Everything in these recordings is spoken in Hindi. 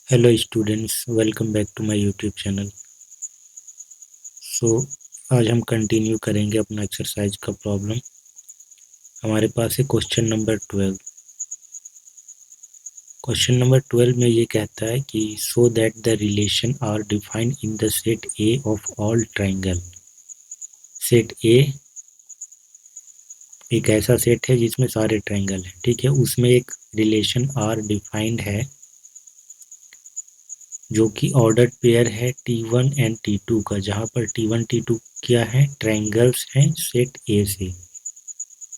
Hello students, welcome back to my YouTube channel. So आज हम कंटिन्यू करेंगे अपना एक्सरसाइज का प्रॉब्लम। हमारे पास है क्वेश्चन नंबर 12। क्वेश्चन नंबर 12 में ये कहता है कि so that the relation are defined in the set A of all triangle. Set A एक ऐसा सेट है जिसमें सारे ट्राइंगल हैं, ठीक है। उसमें एक रिलेशन आर डिफाइंड है जो कि ऑर्डर्ड पेयर है T1 एंड T2 का, जहाँ पर T1 T2 क्या है, ट्रायंगल्स हैं सेट ए से।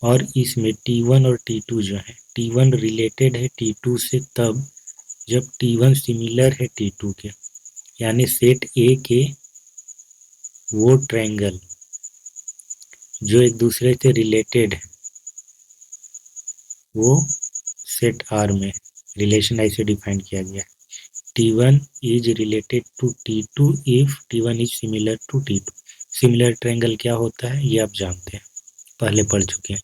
और इसमें T1 और T2 जो है, T1 रिलेटेड है T2 से तब जब T1 सिमिलर है T2 के, यानी सेट ए के वो ट्रायंगल जो एक दूसरे से रिलेटेड है वो सेट आर में रिलेशन ऐसे डिफाइन किया गया है। T1 is related to T2 if T1 is similar to T2। Similar triangle क्या होता है ये आप जानते हैं, पहले पढ़ चुके हैं।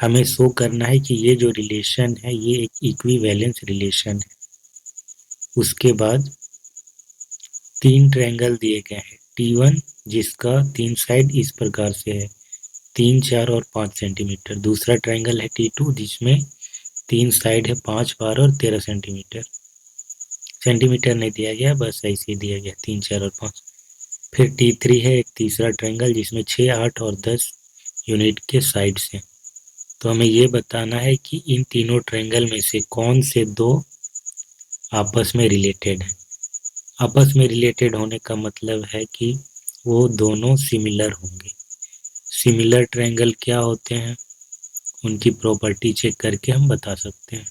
हमें शो करना है कि ये जो रिलेशन है ये एक इक्विवेलेंस रिलेशन है। उसके बाद तीन ट्रायंगल दिए गए हैं। T1 जिसका तीन साइड इस प्रकार से है, 3, 4 और 5 सेंटीमीटर। दूसरा ट्रायंगल है T2 जिसमें तीन साइड है 5, 12 और 13 सेंटीमीटर। सेंटीमीटर नहीं दिया गया, बस ऐसे ही दिया गया 3, 4 और 5। फिर T3 है एक तीसरा ट्रायंगल जिसमें 6, 8 और 10 यूनिट के साइड्स हैं। तो हमें ये बताना है कि इन तीनों ट्रायंगल में से कौन से दो आपस में रिलेटेड हैं। आपस में रिलेटेड होने का मतलब है कि वो दोनों सिमिलर होंगे। सिमिलर ट्रायंगल क्या होते हैं, उनकी प्रॉपर्टी चेक करके हम बता सकते हैं।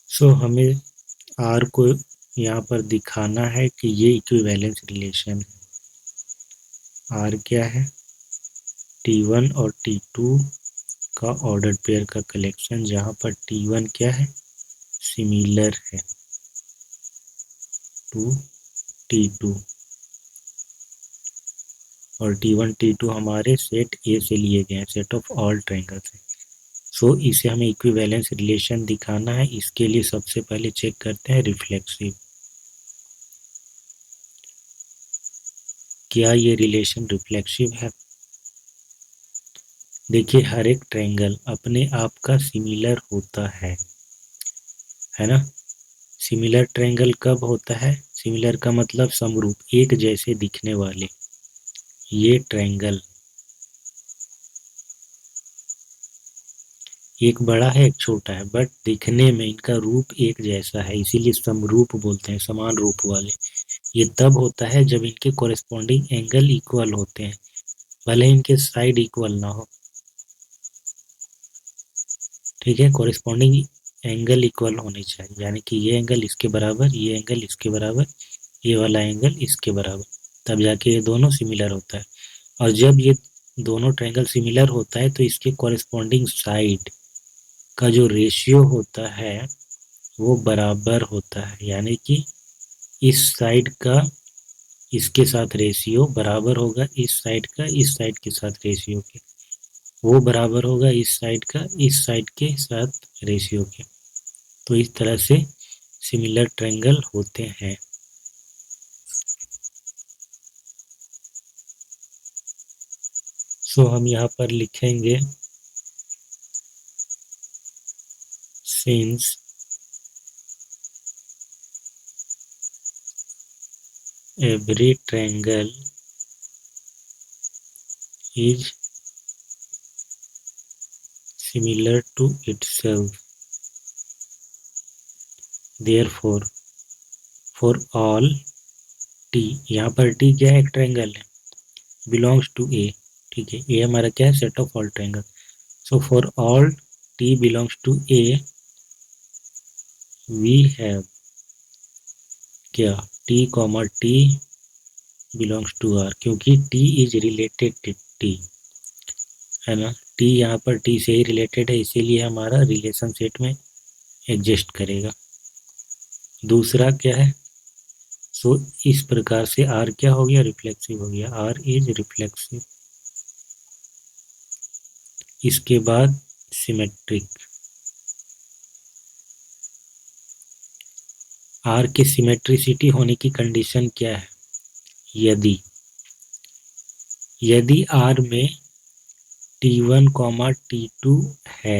सो हमें आर को यहाँ पर दिखाना है कि ये इक्विवेलेंस रिलेशन है। आर क्या है, T1 और T2 का ऑर्डर पेयर का कलेक्शन, जहाँ पर T1 क्या है, सिमिलर है टू T2 और T1 T2 हमारे सेट ए से लिए गए हैं, सेट ऑफ ऑल ट्रायंगल से। सो इसे हमें इक्विवेलेंस रिलेशन दिखाना है। इसके लिए सबसे पहले चेक करते हैं रिफ्लेक्सिव, क्या ये रिलेशन रिफ्लेक्सिव है। देखिए हर एक ट्रायंगल अपने आप का सिमिलर होता है ना। सिमिलर ट्रायंगल कब होता है, सिमिलर का मतलब समरूप, एक जैसे दिखने वाले। ये ट्रायंगल एक बड़ा है एक छोटा है, बट दिखने में इनका रूप एक जैसा है, इसीलिए समरूप बोलते हैं, समान रूप वाले। ये तब होता है जब इनके कॉरेस्पॉन्डिंग एंगल इक्वल होते हैं, भले इनके साइड इक्वल ना हो। ठीक है, कॉरेस्पॉन्डिंग एंगल इक्वल होने चाहिए, यानी कि ये एंगल इसके बराबर, ये एंगल इसके बराबर, ये वाला एंगल इसके बराबर, तब जाके ये दोनों सिमिलर होता है। और जब ये दोनों ट्रायंगल सिमिलर होता है तो इसके कॉरेस्पॉन्डिंग साइड का जो रेशियो होता है वो बराबर होता है, यानी कि इस साइड का इसके साथ रेशियो बराबर होगा इस साइड का इस साइड के साथ रेशियो के, वो बराबर होगा इस साइड का इस साइड के साथ रेशियो के। तो इस तरह से सिमिलर ट्रायंगल होते हैं। सो हम यहाँ पर लिखेंगे since every triangle is similar to itself, therefore for all t, यहाँ पर t क्या है, एक ट्रायंगल है, बिलोंग्स टू ए। ठीक है, ए हमारा क्या है, set of all triangle. So for all t belongs to A we have क्या, t comma t belongs to R, क्योंकि t is related to t, है ना। t यहाँ पर t से ही रिलेटेड है, इसीलिए हमारा रिलेशन सेट में एग्जिस्ट करेगा। दूसरा क्या है, सो इस प्रकार से R क्या हो गया, रिफ्लेक्सिव हो गया, R इज रिफ्लेक्सिव। इसके बाद सिमेट्रिक, आर के सिमेट्रिसिटी होने की कंडीशन क्या है? यदि आर में T1, T2 है,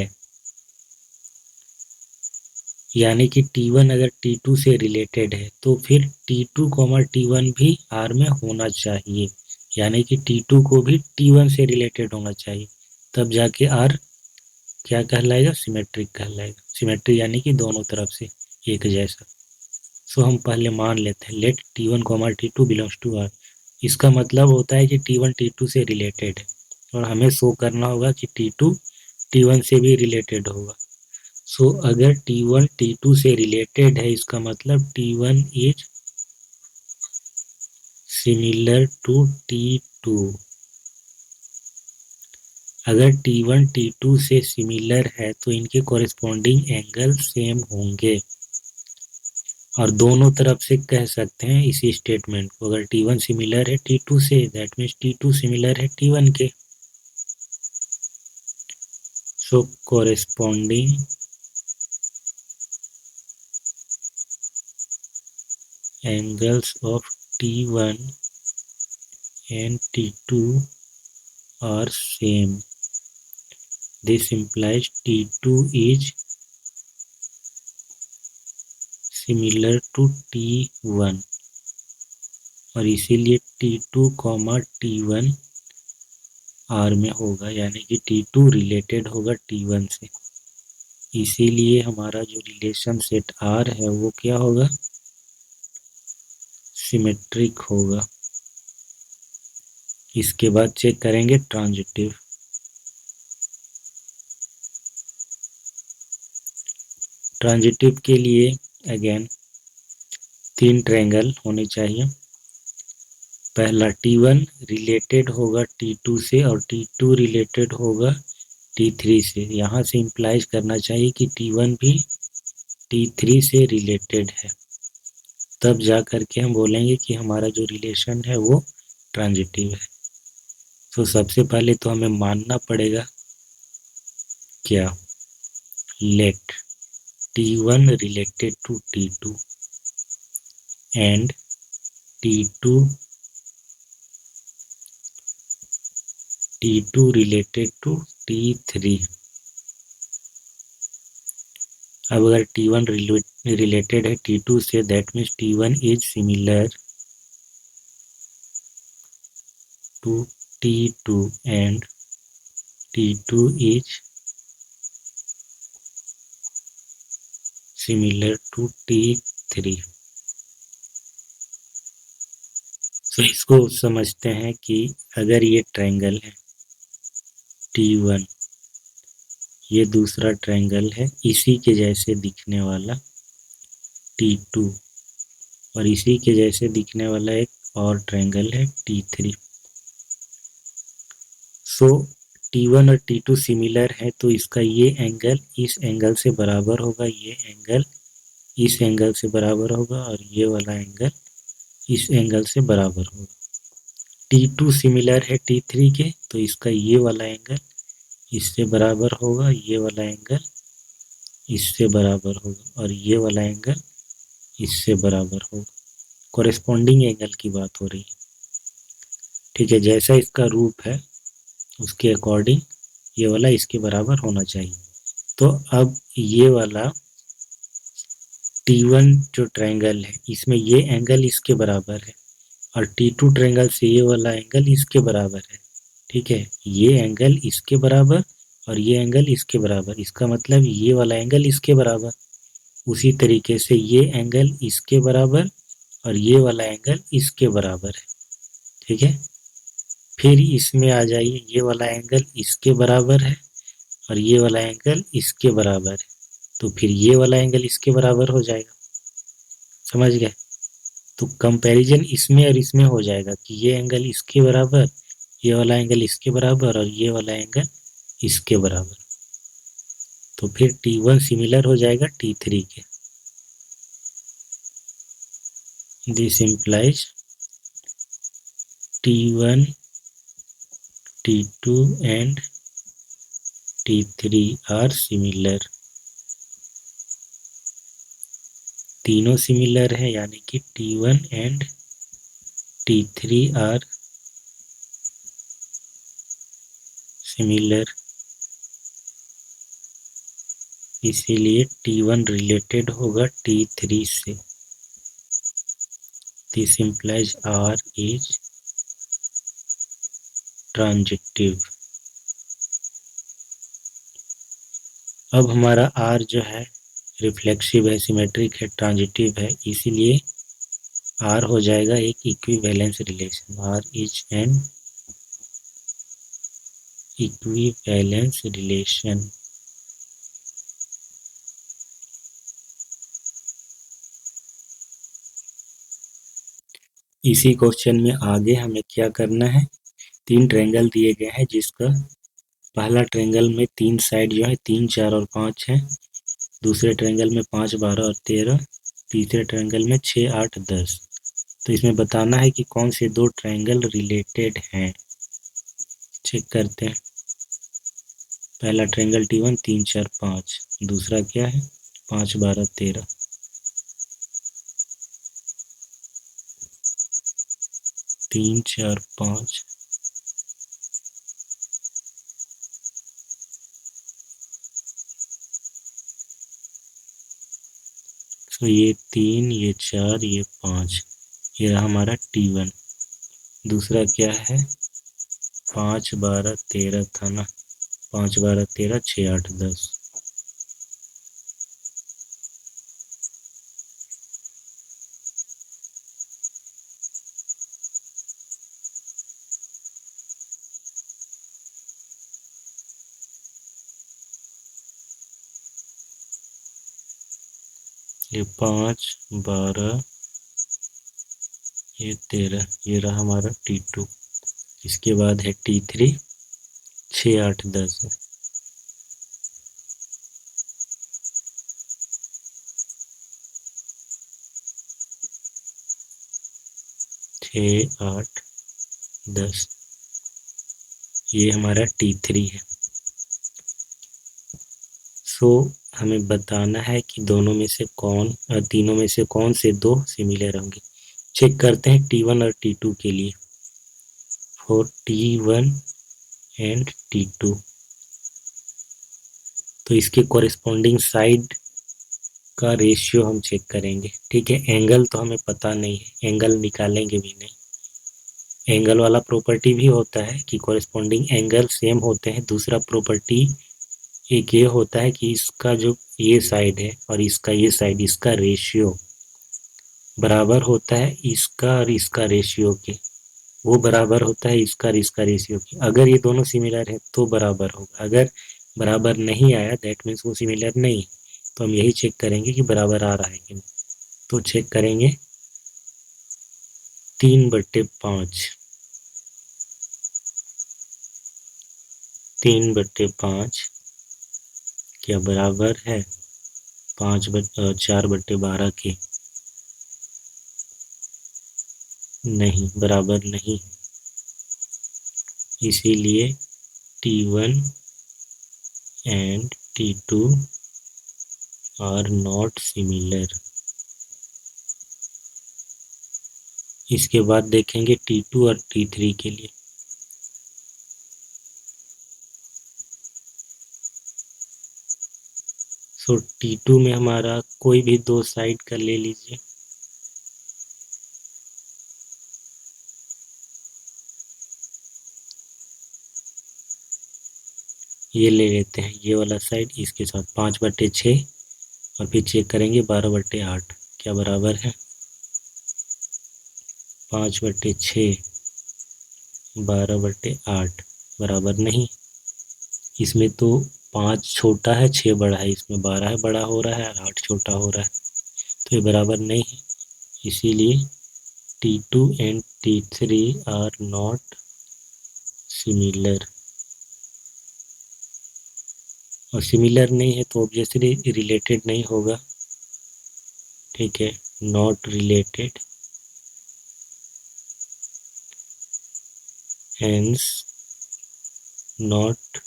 यानी कि T1 अगर T2 से रिलेटेड है तो फिर T2, T1 भी R में होना चाहिए, यानी कि T2 को भी T1 से रिलेटेड होना चाहिए, तब जाके R क्या कहलाएगा? सिमेट्रिक कहलाएगा। सिमेट्री यानी कि दोनों तरफ से एक जैसा। सो हम पहले मान लेते हैं late T1, T2 belongs to R। इसका मतलब होता है कि T1 T2 से रिलेटेड है और हमें शो करना होगा कि T2 T1 से भी रिलेटेड होगा। सो अगर T1 T2 से रिलेटेड है, इसका मतलब T1 is similar to T2। अगर T1 T2 से सिमिलर है तो इनके कॉरेस्पॉन्डिंग एंगल सेम होंगे, और दोनों तरफ से कह सकते हैं इसी स्टेटमेंट को। अगर T1 सिमिलर है T2 से, दैट मीन्स T2 सिमिलर है T1 के। सो corresponding angles of T1 and T2 are same. This implies T2 is similar to T1 और इसीलिए T2, T1 R में होगा, यानी कि T2 रिलेटेड होगा T1 से। इसीलिए हमारा जो रिलेशन सेट R है वो क्या होगा? सिमेट्रिक होगा। इसके बाद चेक करेंगे ट्रांजिटिव। ट्रांजिटिव के लिए अगेन 3 ट्रायंगल होने चाहिए। पहला T1 रिलेटेड होगा T2 से और T2 रिलेटेड होगा T3 से। यहाँ से इम्प्लाइज करना चाहिए कि T1 भी T3 से रिलेटेड है, तब जा करके हम बोलेंगे कि हमारा जो रिलेशन है वो ट्रांजिटिव है। तो सबसे पहले तो हमें मानना पड़ेगा क्या? Let T1 related to T2 and T2 related to T3। अब अगर T1 रिलेटेड है T2 से, that means T1 is similar to T2 and T2 is similar to T3। तो इसको समझते हैं कि अगर ये ट्रायंगल है T1, ये दूसरा ट्रायंगल है इसी के जैसे दिखने वाला T2, और इसी के जैसे दिखने वाला एक और ट्रायंगल है T3। सो T1 और T2 सिमिलर है तो इसका ये एंगल इस एंगल से बराबर होगा, ये एंगल इस एंगल से बराबर होगा, और ये वाला एंगल इस एंगल से बराबर होगा। T2 सिमिलर है T3 के तो इसका ये वाला एंगल इससे बराबर होगा, ये वाला एंगल इससे बराबर होगा, और ये वाला एंगल इससे बराबर होगा। कॉरेस्पॉन्डिंग एंगल की बात हो रही है, ठीक है। जैसा इसका रूप है उसके अकॉर्डिंग ये वाला इसके बराबर होना चाहिए। तो अब ये वाला T1 जो ट्रायंगल है इसमें ये एंगल इसके बराबर है, और T2 ट्रायंगल से ये वाला एंगल इसके बराबर है, ठीक है। ये एंगल इसके बराबर और ये एंगल इसके बराबर, इसका मतलब ये वाला एंगल इसके बराबर। उसी तरीके से ये एंगल इसके बराबर और ये वाला एंगल इसके बराबर है, ठीक है। फिर इसमें आ जाइए, ये वाला एंगल इसके बराबर है और ये वाला एंगल इसके बराबर है, तो फिर ये वाला एंगल इसके बराबर हो जाएगा। समझ गए? तो कंपैरिजन इसमें और इसमें हो जाएगा कि ये एंगल इसके बराबर, ये वाला एंगल इसके बराबर और ये वाला एंगल इसके बराबर। तो फिर T1 सिमिलर हो जाएगा T3 के। This implies T1, T2 and T3 are similar। तीनों सिमिलर है, यानी कि T1 and T3 are similar, इसीलिए T1 रिलेटेड होगा T3 से। This implies R is transitive. अब हमारा R जो है रिफ्लेक्सिव है, सिमेट्रिक है, ट्रांजिटिव है, इसीलिए R हो जाएगा एक equivalence relation. R is an equivalence relation. इसी क्वेश्चन में आगे हमें क्या करना है, 3 ट्रायंगल दिए गए हैं, जिसका पहला ट्रायंगल में 3 साइड जो है 3, 4 और 5 है, दूसरे ट्रायंगल में 5, 12 और 13, तीसरे ट्रायंगल में 6, 8, 10। तो इसमें बताना है कि कौन से 2 ट्रायंगल रिलेटेड हैं। चेक करते हैं। पहला ट्रायंगल T1 3, 4, 5, दूसरा क्या है 5, 12, 13। 3, 4, 5। तो ये 3, ये 4, ये 5, ये रहा हमारा T1। दूसरा क्या है 5, 12, 13 था ना, 5, 12, 13, 6, 8, 10। ये 5, 12, ये 13, ये रहा हमारा T2। इसके बाद है T3, 6, 8, 10 है। 6, 8, 10, ये हमारा T3 है। सो हमें बताना है कि दोनों में से कौन तीनों में से कौन से 2 सिमिलर होंगे। चेक करते हैं T1 और T2 के लिए। फॉर T1 एंड T2, तो इसके कॉरेस्पॉन्डिंग साइड का रेशियो हम चेक करेंगे। ठीक है, एंगल तो हमें पता नहीं है, एंगल निकालेंगे भी नहीं। एंगल वाला प्रॉपर्टी भी होता है कि कॉरेस्पॉन्डिंग एंगल सेम होते हैं। दूसरा प्रॉपर्टी एक ये होता है कि इसका जो ये साइड है और इसका ये साइड, इसका रेशियो बराबर होता है इसका और इसका रेशियो के। वो बराबर होता है इसका और इसका रेशियो के। अगर ये दोनों सिमिलर है तो बराबर होगा, अगर बराबर नहीं आया दैट मीन्स वो सिमिलर नहीं है। तो हम यही चेक करेंगे कि बराबर आ रहा है कि नहीं। तो चेक करेंगे 3/5, 3/5 क्या बराबर है 4/12 के? नहीं, बराबर नहीं। इसीलिए T1 and T2 are not similar. इसके बाद देखेंगे T2 और T3 के लिए। सो T2 में हमारा कोई भी 2 साइड का ले लीजिए। ये ले लेते हैं, ये वाला साइड इसके साथ 5/6, और फिर चेक करेंगे 12/8 क्या बराबर है 5/6, 12/8 बराबर नहीं। इसमें तो 5 छोटा है, 6 बड़ा है, इसमें 12 बड़ा हो रहा है, 8 छोटा हो रहा है, तो ये बराबर नहीं है। इसीलिए T2 and T3 are not similar. और सिमिलर नहीं है तो ऑब्वियसली रिलेटेड नहीं होगा। ठीक है, not related, hence not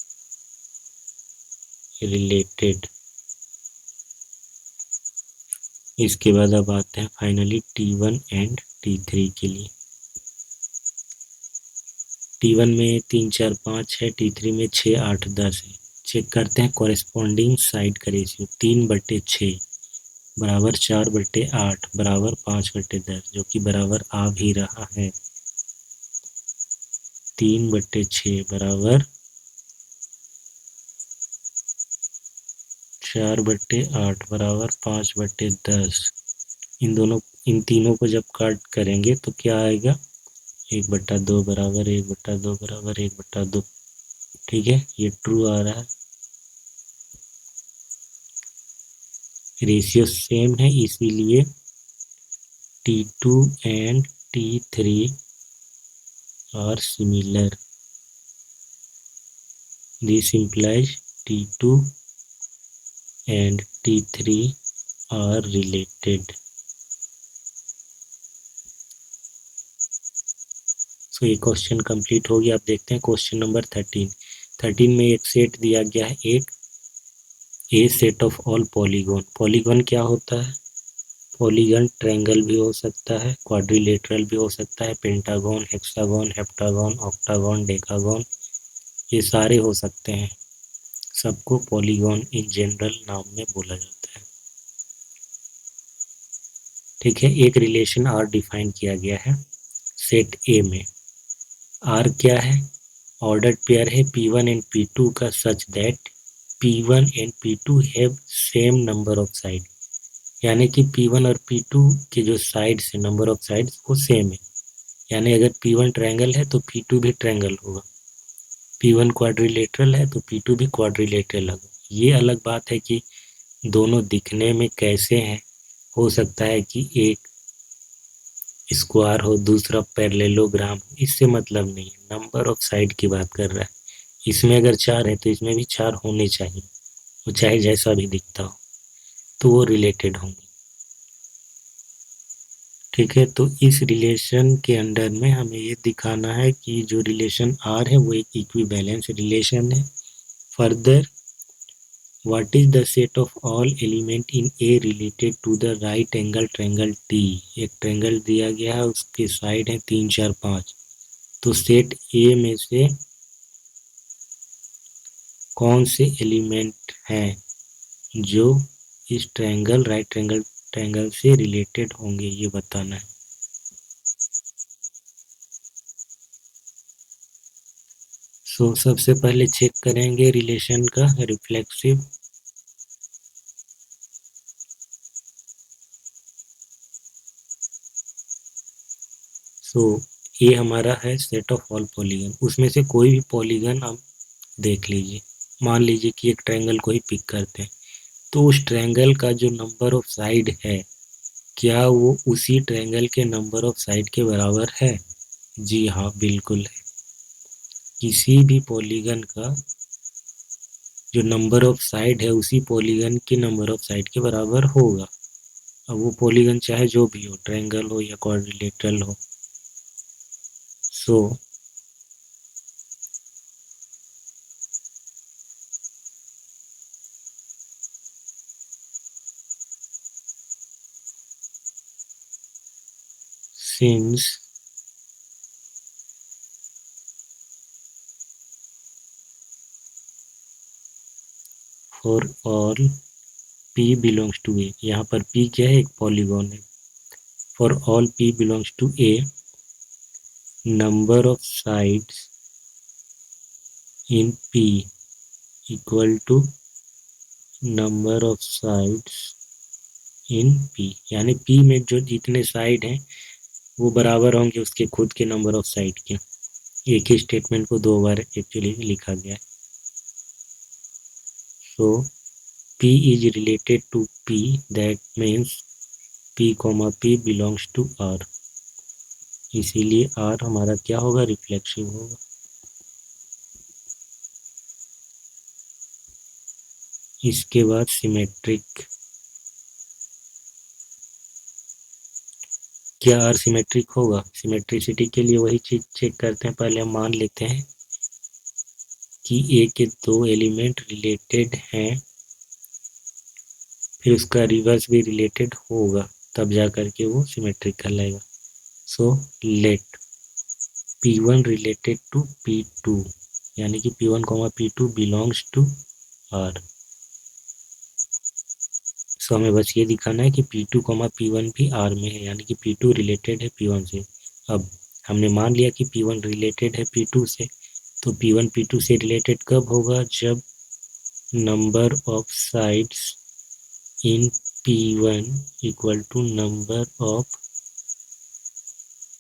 related. इसके बाद अब आते हैं फाइनली T1 एंड T3 के लिए। T1 में 3 4 5 है, T3 में 6 8 10 है। चेक करते हैं कॉरेस्पॉन्डिंग साइड का रेशियो। 3/6 बराबर 4/8 बराबर 5/10, जो कि बराबर आ भी रहा है। 3/6 बराबर 4/8 बराबर 5/10। इन तीनों को जब काट करेंगे तो क्या आएगा? 1/2 बराबर 1/2 बराबर 1/2। ठीक है, ये ट्रू आ रहा है। रेशियो सेम है, इसीलिए T2 and T3 are similar. This implies T2 and T3 are related। So ये क्वेश्चन कंप्लीट हो गया। आप देखते हैं क्वेश्चन नंबर 13 में एक सेट दिया गया है, एक A set of all polygon. Polygon क्या होता है? पॉलीगॉन ट्रायंगल भी हो सकता है, क्वाड्रिलेटरल भी हो सकता है, pentagon, hexagon, heptagon, octagon, decagon, ये सारे हो सकते हैं। सबको पॉलीगॉन इन जनरल नाम में बोला जाता है। ठीक है, एक रिलेशन आर डिफाइन किया गया है सेट ए में। आर क्या है? ऑर्डर्ड पेयर है P1 एंड P2 का such that P1 and P2 have same number of side. यानी कि P1 और P2 के जो साइड्स है, नंबर ऑफ साइड्स वो सेम है। यानी अगर P1 ट्रायंगल है तो P2 भी ट्रायंगल होगा, P1 क्वाड्रिलेटरल है तो P2 भी क्वाड्रिलेटरल होगा। ये अलग बात है कि दोनों दिखने में कैसे हैं। हो सकता है कि एक स्क्वायर हो, दूसरा पैरेललोग्राम, इससे मतलब नहीं है, नंबर ऑफ साइड की बात कर रहा है। इसमें अगर 4 है तो इसमें भी 4 होने चाहिए, वो चाहे जैसा भी दिखता हो, तो वो रिलेटेड होंगे। ठीक है, तो इस रिलेशन के अंडर में हमें ये दिखाना है कि जो रिलेशन आर है वो एक इक्विवेलेंस रिलेशन है। Further, what is the set of all element in A related to the right angle triangle T. एक ट्रायंगल दिया गया है, उसके साइड है 3 4 5। तो सेट ए में से कौन से एलिमेंट हैं जो इस ट्रायंगल राइट ट्रायंगल से रिलेटेड होंगे, ये बताना है। सो सबसे पहले चेक करेंगे रिलेशन का रिफ्लेक्सिव। सो ये हमारा है सेट ऑफ ऑल पॉलीगन। उसमें से कोई भी पॉलीगन आप देख लीजिए। मान लीजिए कि एक ट्रायंगल को ही पिक करते हैं, तो उस ट्रायंगल का जो नंबर ऑफ साइड है, क्या वो उसी ट्रायंगल के नंबर ऑफ साइड के बराबर है? जी हाँ, बिल्कुल है। किसी भी पॉलीगन का जो नंबर ऑफ साइड है उसी पॉलीगन के नंबर ऑफ साइड के बराबर होगा। अब वो पॉलीगन चाहे जो भी हो, ट्रायंगल हो या क्वाड्रिलेटरल हो। So since for all P belongs to A, यहाँ पर P क्या है? एक पॉलीगॉन है। For all P belongs to A, number of sides in P equal to number of sides in P। यानी P में जो जितने साइड हैं वो बराबर होंगे उसके खुद के नंबर ऑफ साइड के। एक ही स्टेटमेंट को दो बार एक्चुअली लिखा गया है। सो P is related to P, that means P, P belongs to R। इसीलिए R हमारा क्या होगा? रिफ्लेक्सिव होगा। इसके बाद सिमेट्रिक। क्या R सिमेट्रिक होगा? सिमेट्रिसिटी के लिए वही चीज चेक करते हैं। पहले हम मान लेते हैं कि A के दो एलिमेंट रिलेटेड हैं फिर उसका रिवर्स भी रिलेटेड होगा, तब जा करके वो सिमेट्रिक कहलाएगा। So let P1 related to P2, यानी कि P1 comma P2 belongs to R। So हमें बस ये दिखाना है कि P2 कॉमा P1 भी R में है, यानी कि P2 रिलेटेड है P1 से। अब हमने मान लिया कि P1 रिलेटेड है P2 से, तो P1 P2 से रिलेटेड कब होगा, जब number of sides in P1 equal to number of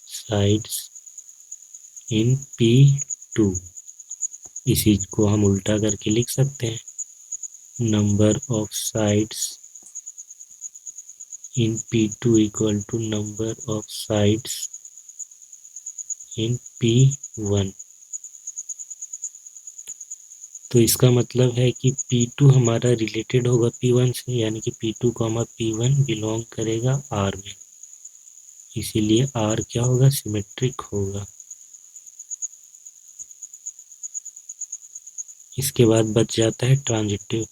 sides in P2। इसी को हम उल्टा करके लिख सकते हैं, number of sides in P2 equal to number of sides in P1। तो इसका मतलब है कि P2 हमारा रिलेटेड होगा P1 से, यानी कि P2 कॉमा P1 बिलोंग करेगा R में, इसीलिए R क्या होगा, सिमेट्रिक होगा। इसके बाद बच जाता है ट्रांजिटिव।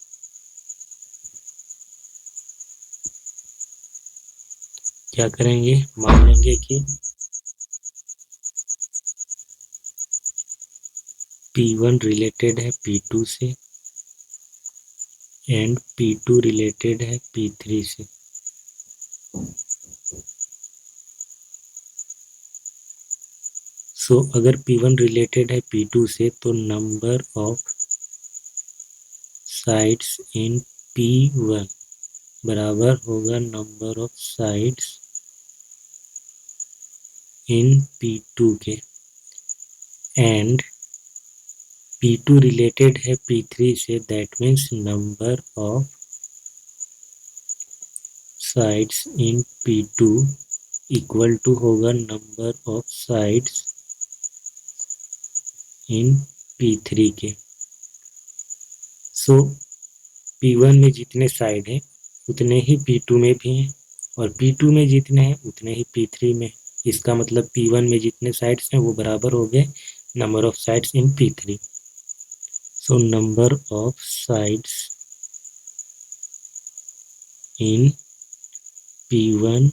क्या करेंगे, मान लेंगे कि P1 रिलेटेड है P2 से एंड P2 रिलेटेड है P3 से। सो अगर P1 रिलेटेड है P2 से, तो number of sides in P1 बराबर होगा number of sides in P2 के, एंड P2 रिलेटेड है P3 से, that means number of sides in P2 equal to होगा number of sides in P3 के। सो P1 में जितने साइड हैं उतने ही P2 में भी हैं, और P2 में जितने हैं उतने ही P3 में। इसका मतलब P1 में जितने साइड्स हैं वो बराबर हो गए number of sides in P3। So number of sides in P1,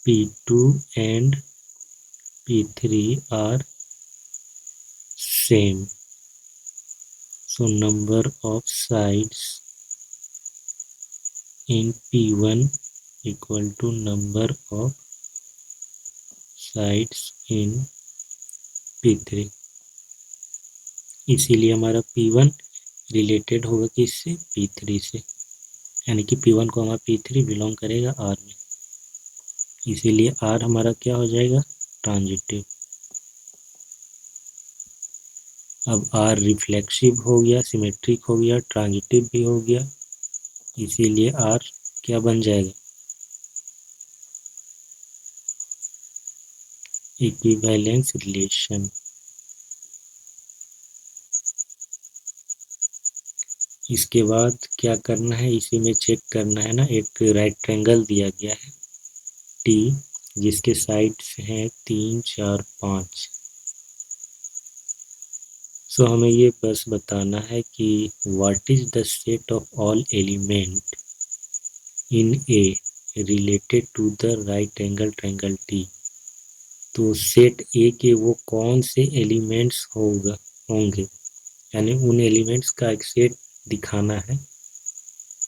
P2 and P3 are same. So number of sides in P1 equal to number of sides in P3। इसीलिए हमारा P1 रिलेटेड होगा किससे, P3 से, यानी कि P1 को हमारा P3 बिलोंग करेगा R में, इसीलिए R हमारा क्या हो जाएगा, ट्रांजिटिव। अब R रिफ्लेक्सिव हो गया, सिमेट्रिक हो गया, ट्रांजिटिव भी हो गया, इसीलिए R क्या बन जाएगा, इक्विवेलेंस रिलेशन। इसके बाद क्या करना है, इसी में चेक करना है ना, एक राइट ट्रायंगल दिया गया है T, जिसके साइड्स हैं 3, 4, 5। सो हमें ये बस बताना है कि what is the set of all element in A related to the right angle triangle T। तो सेट ए के वो कौन से एलिमेंट्स होंगे, यानी उन एलिमेंट्स का एक सेट दिखाना है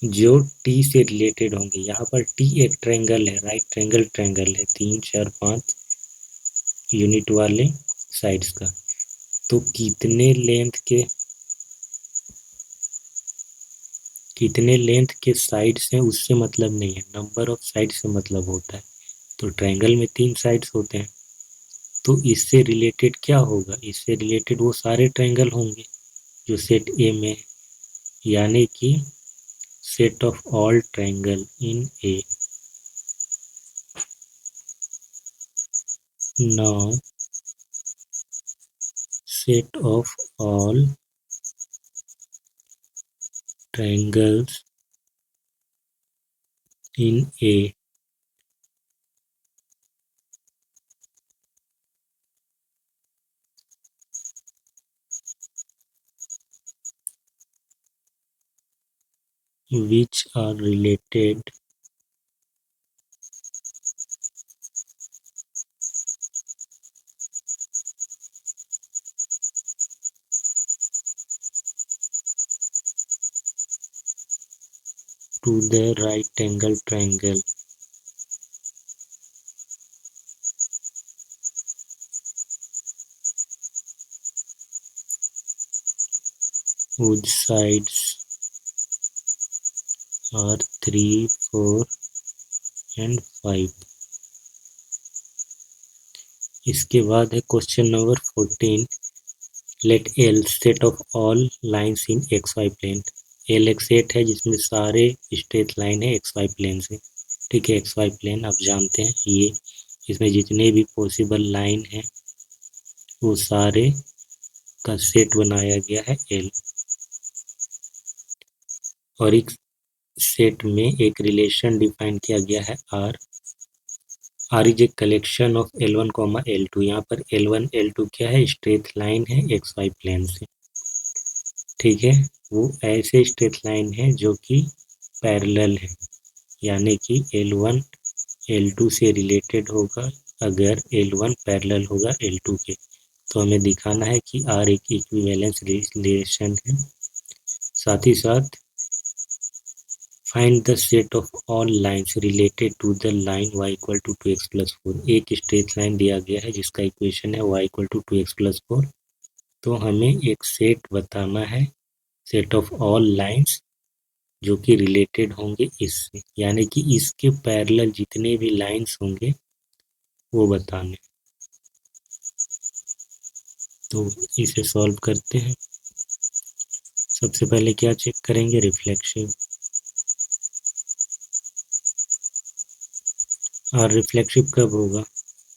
जो टी से रिलेटेड होंगे। यहाँ पर टी एक ट्रायंगल है, राइट ट्रायंगल ट्रायंगल है, 3, 4, 5 यूनिट वाले साइड्स का। तो कितने लेंथ के साइड्स हैं उससे मतलब नहीं है, नंबर ऑफ साइड से मतलब होता है। तो ट्रायंगल में 3 साइड्स होते हैं, तो इससे रिलेटेड क्या होगा, इससे रिलेटेड वो सारे ट्रायंगल होंगे जो सेट ए में है, यानी कि set of all triangle in A. Now set of all triangles in A which are related to the right angle triangle whose sides are 3, 4 and 5। इसके बाद है question number 14। Let L set of all lines in x y plane. L एक सेट है जिसमें सारे स्ट्रेट लाइन है एक्स वाई प्लेन से। ठीक है, एक्स वाई प्लेन आप जानते हैं, ये इसमें जितने भी पॉसिबल लाइन है वो सारे का सेट बनाया गया है एल। और एक सेट में एक रिलेशन डिफाइन किया गया है R. R is a collection of L1 comma L2। यहाँ पर L1 L2 क्या है, स्ट्रेट लाइन है एक्स वाई प्लेन से। ठीक है, वो ऐसे स्ट्रेट लाइन है जो कि पैरेलल है, यानी कि L1 L2 से रिलेटेड होगा अगर L1 पैरेलल होगा L2 के। तो हमें दिखाना है कि R एक इक्विवेलेंस रिलेशन है। साथ ही साथ find the set of all lines related to the line y equal to 2x plus 4। एक स्ट्रेट लाइन दिया गया है जिसका इक्वेशन है y equal to 2x plus 4। तो हमें एक सेट बताना है, सेट ऑफ ऑल लाइन्स जो कि रिलेटेड होंगे इससे, यानी कि इसके पैरेलल जितने भी लाइन्स होंगे वो बताने। तो इसे सॉल्व करते हैं। सबसे पहले क्या चेक करेंगे, रिफ्लेक्शन। और रिफ्लेक्सिव कब होगा,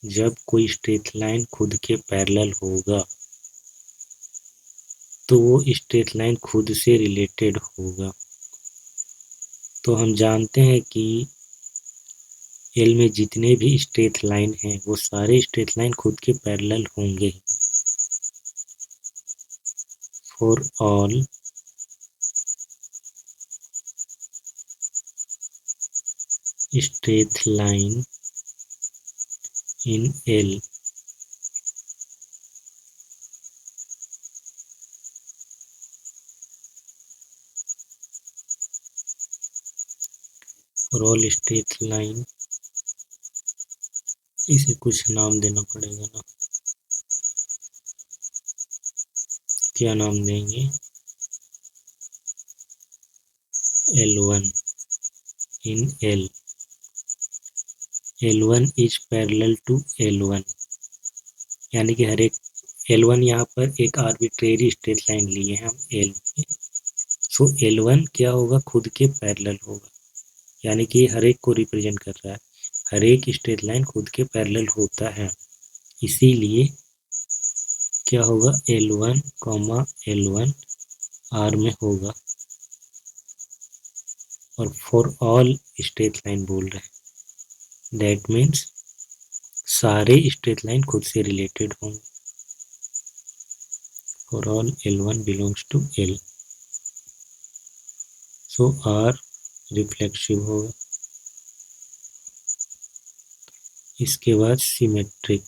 जब कोई स्ट्रेट लाइन खुद के पैरेलल होगा, तो वो स्ट्रेट लाइन खुद से रिलेटेड होगा। तो हम जानते हैं कि एल में जितने भी स्ट्रेट लाइन हैं वो सारे स्ट्रेट लाइन खुद के पैरेलल होंगे। For all straight line in L for all straight line, इसे कुछ नाम देना पड़ेगा ना, क्या नाम देंगे, L1 इन L। L1 is parallel to L1, यानी कि हर एक L1 यहाँ पर एक आर्बिट्रेरी स्ट्रेट लाइन लिए हैं हम L में। सो L1 क्या होगा, खुद के पैरेलल होगा, यानी कि हर एक को रिप्रेजेंट कर रहा है। हर एक स्ट्रेट लाइन खुद के पैरेलल होता है, इसीलिए क्या होगा, L1 कॉमा L1 R में होगा। और फॉर ऑल स्ट्रेट लाइन बोल रहे हैं, दैट मीन्स सारे स्ट्रेट लाइन खुद से रिलेटेड होंगे। For all L1 belongs to L, so R reflexive होगा। इसके बाद सिमेट्रिक।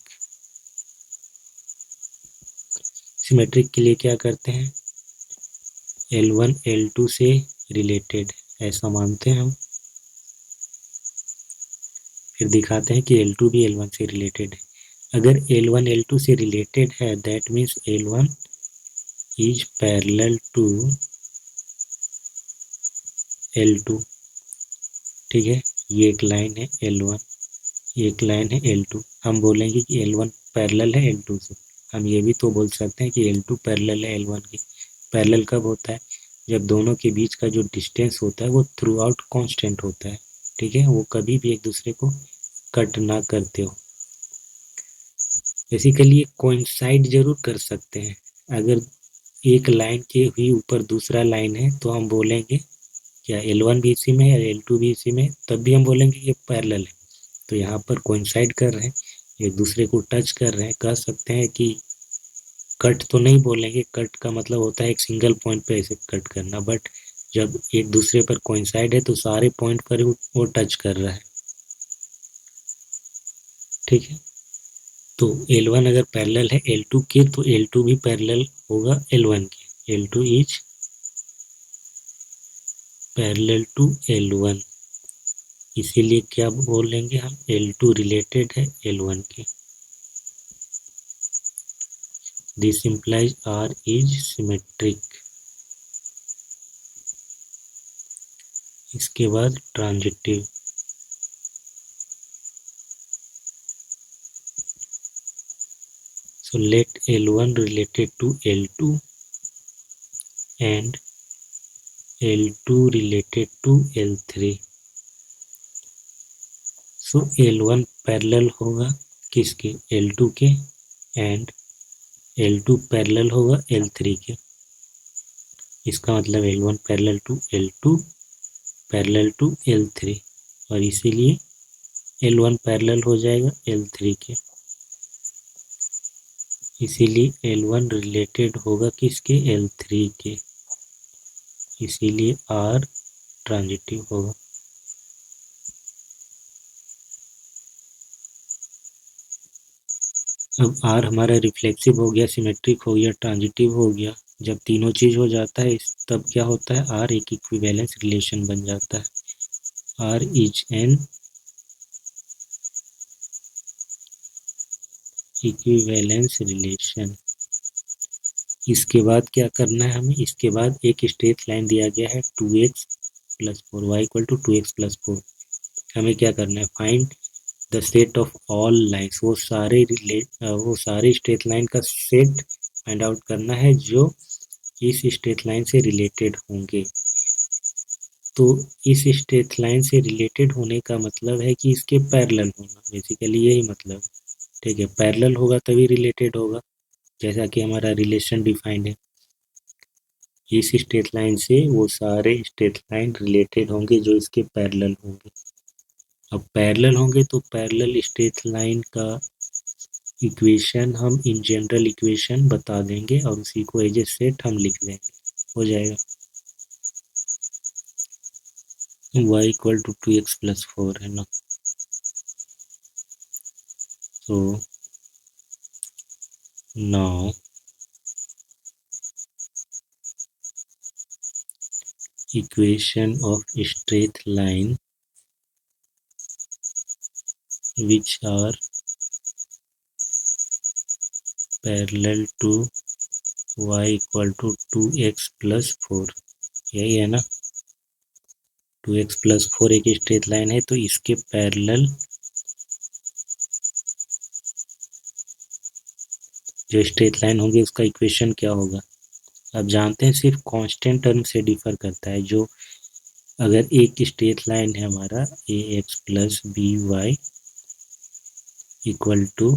सिमेट्रिक के लिए क्या करते हैं, L1 L2 से रिलेटेड ऐसा मानते हैं हम, फिर दिखाते हैं कि L2 भी L1 से रिलेटेड है। अगर L1 L2 से रिलेटेड है, that means L1 is parallel to L2। ठीक है, ये एक लाइन है L1, एक लाइन है L2। हम बोलेंगे कि L1 पैरेलल है L2 से। हम ये भी तो बोल सकते हैं कि L2 पैरेलल है L1 के। पैरेलल कब होता है, जब दोनों के बीच का जो डिस्टेंस होता है वो थ्रू आउट कॉन्स्टेंट होता है। ठीक है, वो कभी भी एक दूसरे को कट ना करते हो। बेसिकली कोइंसाइड जरूर कर सकते हैं। अगर एक लाइन के ही ऊपर दूसरा लाइन है तो हम बोलेंगे क्या L1 भी इसी में है या L2 भी इसी में, तब भी हम बोलेंगे ये पैरेलल है। तो यहाँ पर कोइंसाइड कर रहे हैं, एक दूसरे को टच कर रहे हैं, कह सकते हैं कि कट तो नहीं बोलेंगे, कट का मतलब होता है एक सिंगल पॉइंट पे ऐसे कट करना, बट जब एक दूसरे पर कोइंसाइड है तो सारे पॉइंट पर वो टच कर रहा है, ठीक है। तो L1 अगर पैरेलल है L2 के तो L2 भी पैरेलल होगा L1 के, L2 is parallel to L1, इसीलिए क्या बोलेंगे हम, L2 रिलेटेड है L1 के। This implies R is symmetric. इसके बाद transitive, so let L1 related to L2 and L2 related to L3, so L1 parallel होगा किसके, L2 के, एंड L2 पैरेलल होगा L3 के। इसका मतलब L1 parallel to L2 parallel to L3, और इसीलिए L1 पैरेलल हो जाएगा L3 के, इसीलिए L1 रिलेटेड होगा किसके, L3 के, इसीलिए R ट्रांजिटिव होगा। अब R हमारा रिफ्लेक्सिव हो गया, सिमेट्रिक हो गया, ट्रांजिटिव हो गया। जब तीनों चीज हो जाता है तब क्या होता है, R एक इक्विवेलेंस रिलेशन बन जाता है। R is an equivalence relation. इसके बाद क्या करना है हमें, इसके बाद एक स्ट्रेट लाइन दिया गया है 2x plus 4, y equal to 2x plus 4। हमें क्या करना है, find the set of all lines, वो सारे स्ट्रेट लाइन का सेट फाइंड आउट करना है जो इस स्ट्रेट लाइन से रिलेटेड होंगे। तो इस स्ट्रेट लाइन से रिलेटेड होने का मतलब है कि इसके पैरेलल होना, बेसिकली यही मतलब, ठीक है। पैरेलल होगा तभी रिलेटेड होगा, जैसा कि हमारा रिलेशन डिफाइंड है। इस स्ट्रेट लाइन से वो सारे स्ट्रेट लाइन रिलेटेड होंगे जो इसके पैरेलल होंगे। अब पैरेलल होंगे तो पैरेलल स्ट्रेट लाइन का इक्वेशन हम इन जनरल इक्वेशन बता देंगे और उसी को एज ए सेट हम लिख देंगे, हो जाएगा। y equal to 2x plus 4 है ना, तो now equation of straight line which are parallel to y equal to 2x plus 4, यही है ना। 2x प्लस 4 एक स्ट्रेट लाइन है तो इसके पैरेलल जो स्ट्रेट लाइन होगी उसका इक्वेशन क्या होगा। आप जानते हैं सिर्फ कांस्टेंट टर्म से डिफर करता है, जो अगर एक स्ट्रेट लाइन है हमारा a x plus b y equal to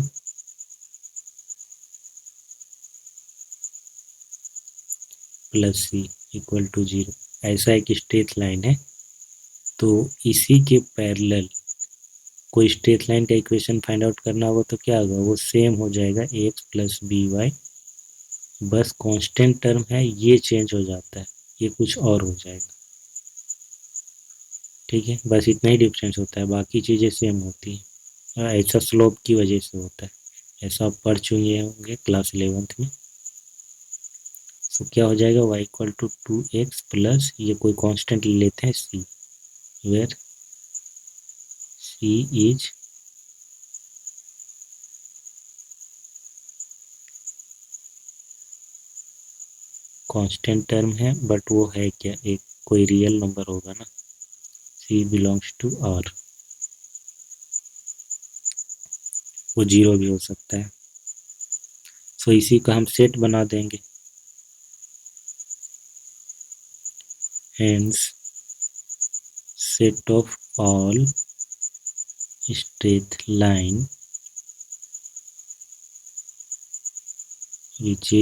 plus c equal to 0, ऐसा एक स्ट्रेट लाइन है, तो इसी के पैरेलल कोई स्ट्रेट लाइन का इक्वेशन फाइंड आउट करना होगा तो क्या होगा, वो सेम हो जाएगा ए एक्स प्लस बी वाई, बस कांस्टेंट टर्म है ये चेंज हो जाता है, ये कुछ और हो जाएगा, ठीक है। बस इतना ही डिफरेंस होता है, बाकी चीज़ें सेम होती हैं। ऐसा स्लोप की वजह से होता है, ऐसा आप पढ़ चुके होंगे क्लास 11th में। तो क्या हो जाएगा, y equal to 2x plus, ये कोई कांस्टेंट ले लेते हैं c, where c is constant term है, बट वो है क्या, एक कोई रियल नंबर होगा ना, c बिलोंग्स टू r, वो 0 भी हो सकता है। सो इसी का हम सेट बना देंगे, hence set of all straight line which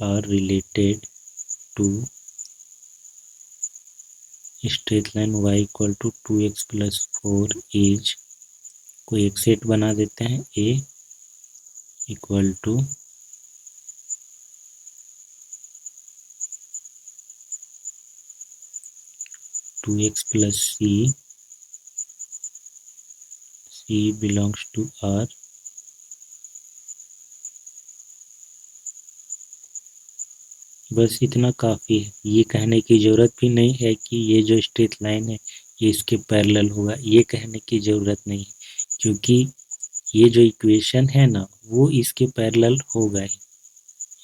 are related to straight line y equal to 2x plus 4 is, कोई एक सेट बना देते हैं a equal to 2x plus c belongs to R, बस इतना काफ़ी है। ये कहने की ज़रूरत भी नहीं है कि ये जो स्ट्रेट लाइन है ये इसके पैरेलल होगा, ये कहने की ज़रूरत नहीं है, क्योंकि ये जो इक्वेशन है ना वो इसके पैरेलल होगा ही।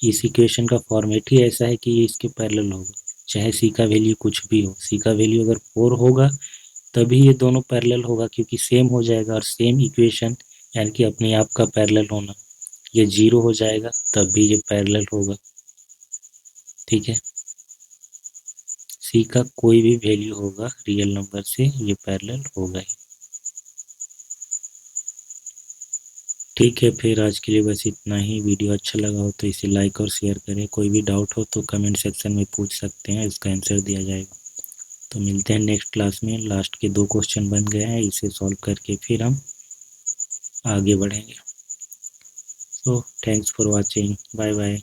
इस इक्वेशन का फॉर्मेट ही ऐसा है कि ये इसके पैरेलल होगा, चाहे सी का वैल्यू कुछ भी हो। सी का वैल्यू अगर 4 होगा तभी ये दोनों पैरेलल होगा, क्योंकि सेम हो जाएगा, और सेम इक्वेशन यानी कि अपने आप का पैरेलल होना। ये 0 हो जाएगा तब भी ये पैरेलल होगा। ठीक है, सी का कोई भी वैल्यू होगा रियल नंबर से ये पैरेलल होगा ही। ठीक है, फिर आज के लिए बस इतना ही। वीडियो अच्छा लगा हो तो इसे लाइक और शेयर करें। कोई भी डाउट हो तो कमेंट सेक्शन में पूछ सकते हैं, इसका आंसर दिया जाएगा। तो मिलते हैं नेक्स्ट क्लास में। लास्ट के 2 क्वेश्चन बन गए हैं, इसे सॉल्व करके फिर हम आगे बढ़ेंगे। So thanks for watching, bye bye.